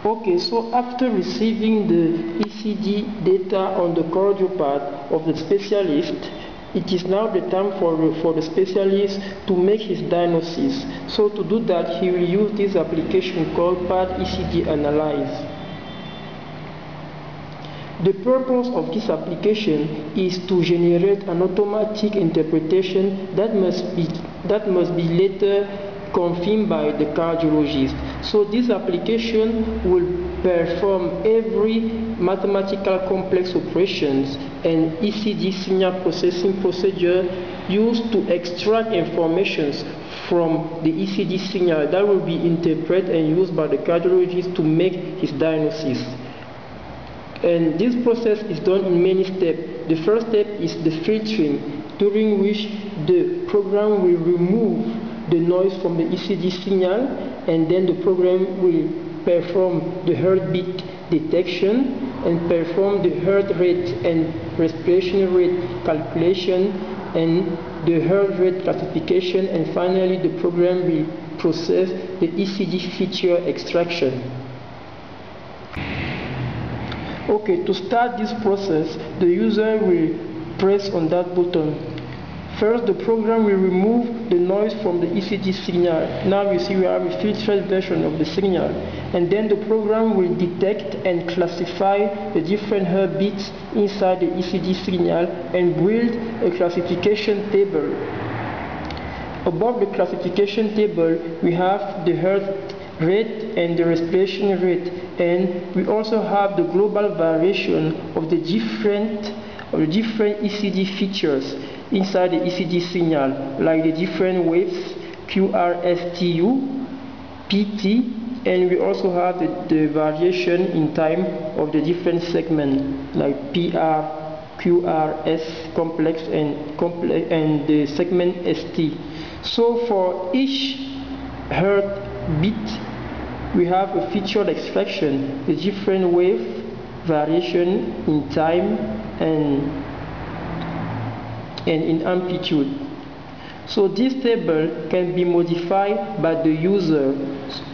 Okay, so after receiving the ECG data on the cardiopart of the specialist, it is now the time for the specialist to make his diagnosis. So to do that, he will use this application called PAD ECG Analyze. The purpose of this application is to generate an automatic interpretation that must be later confirmed by the cardiologist. So this application will perform every mathematical complex operations and ECG signal processing procedure used to extract information from the ECG signal that will be interpreted and used by the cardiologist to make his diagnosis. And this process is done in many steps. The first step is the filtering, during which the program will remove the noise from the ECG signal, and then the program will perform the heartbeat detection and perform the heart rate and respiration rate calculation and the heart rate classification, and finally the program will process the ECG feature extraction. Okay, to start this process, the user will press on that button. First, the program will remove the noise from the ECG signal. Now you see we have a filtered version of the signal. And then the program will detect and classify the different heartbeats inside the ECG signal and build a classification table. Above the classification table, we have the heart rate and the respiration rate, and we also have the global variation of the different ECG features inside the ECG signal, like the different waves QRSTU, PT, and we also have the variation in time of the different segments like PR, QRS complex and the segment ST. So for each heartbeat, we have a featured extraction, the different wave variation in time and in amplitude. So this table can be modified by the user.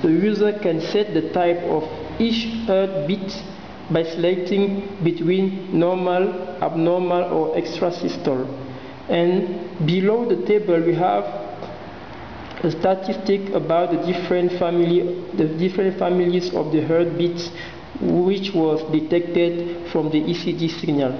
The user can set the type of each heartbeat by selecting between normal, abnormal, or extrasystole. And below the table we have a statistic about the different families of the heartbeats which was detected from the ECG signal.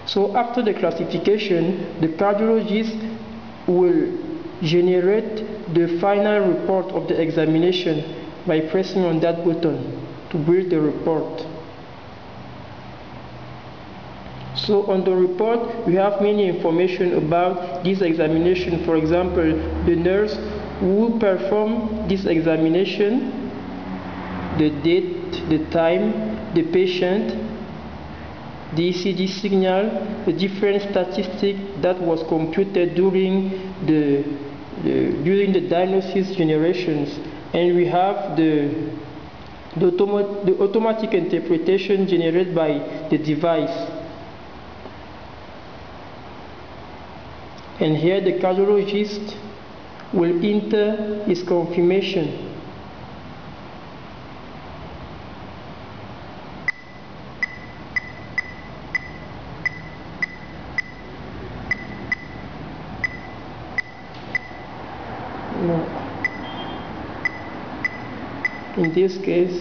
So after the classification, the cardiologist will generate the final report of the examination by pressing on that button to build the report. So on the report, we have many information about this examination. For example, the nurse who performed this examination, the date, the time, the patient, the ECG signal, the different statistics that was computed during the diagnosis generations, and we have the automatic interpretation generated by the device. And here the cardiologist will enter his confirmation. In this case,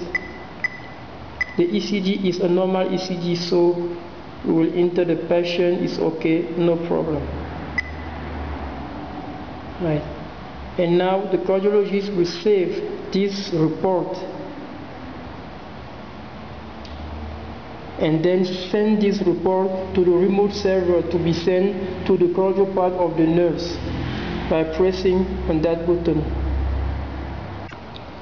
the ECG is a normal ECG, so we will enter the patient is okay, no problem. Right. And now the cardiologist will save this report and then send this report to the remote server to be sent to the cardiopart of the nurse by pressing on that button.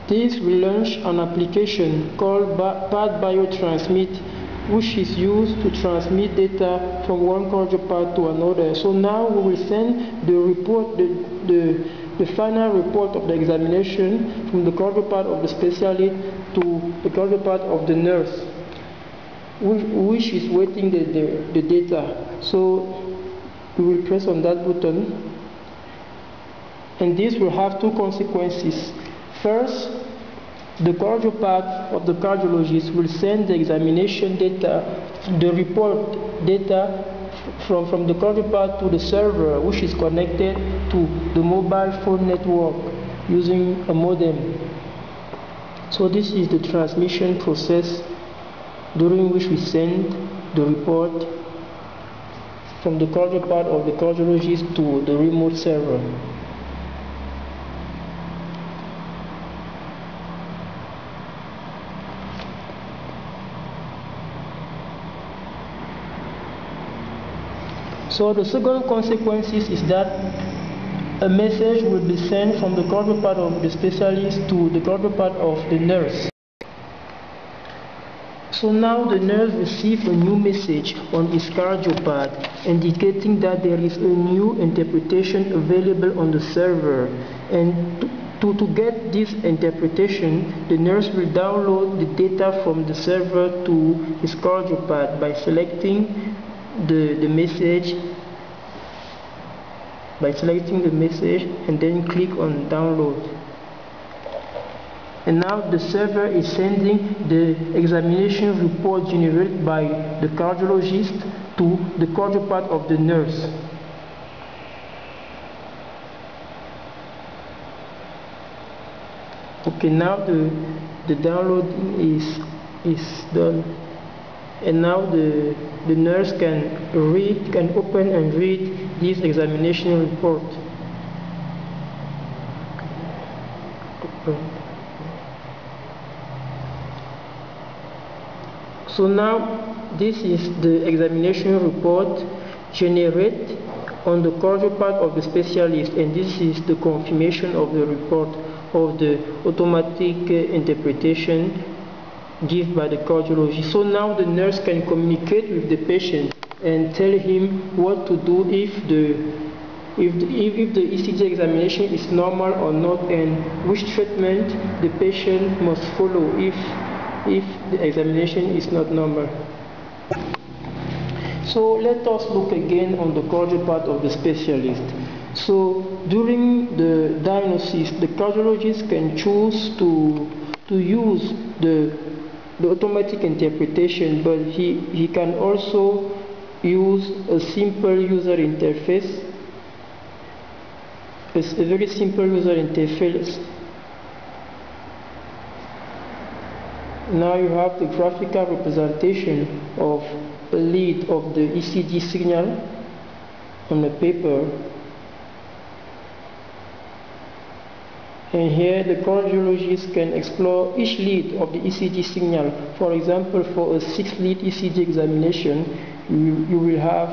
This will launch an application called PAD BioTransmit, which is used to transmit data from one cardiopart to another. So now we will send the report, the the final report of the examination from the counterpart of the specialist to the counterpart of the nurse, which is waiting the data. So we will press on that button, and this will have two consequences. First, the counterpart of the cardiologist will send the examination data, the report data from the counterpart to the server, which is connected to the mobile phone network using a modem. So this is the transmission process during which we send the report from the counterpart of the cardiologist to the remote server. So the second consequence is that a message will be sent from the counterpart of the specialist to the counterpart of the nurse. So now the nurse receives a new message on his cardiopad indicating that there is a new interpretation available on the server. And to get this interpretation, the nurse will download the data from the server to his cardiopad by selecting the message and then click on download. And now the server is sending the examination report generated by the cardiologist to the counterpart of the nurse. Okay, now the download is done. And now the nurse can open and read this examination report. So now this is the examination report generated on the counterpart of the specialist, and this is the confirmation of the report of the automatic interpretation given by the cardiologist. So now the nurse can communicate with the patient and tell him what to do if the ECG examination is normal or not, and which treatment the patient must follow if the examination is not normal. So let us look again on the counterpart of the specialist. So during the diagnosis, the cardiologist can choose to use the automatic interpretation, but he can also use a simple user interface, a very simple user interface. Now you have the graphical representation of a lead of the ECG signal on the paper. And here the cardiologist can explore each lead of the ECG signal. For example, for a 6-lead ECG examination, you will have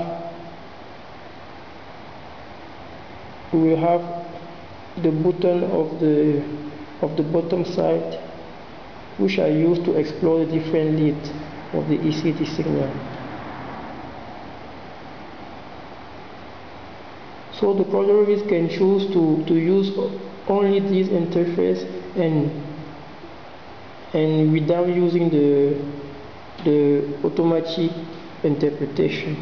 the button of the bottom side, which are used to explore the different leads of the ECG signal. So the cardiologist can choose to use only this interface and without using the automatic interpretation.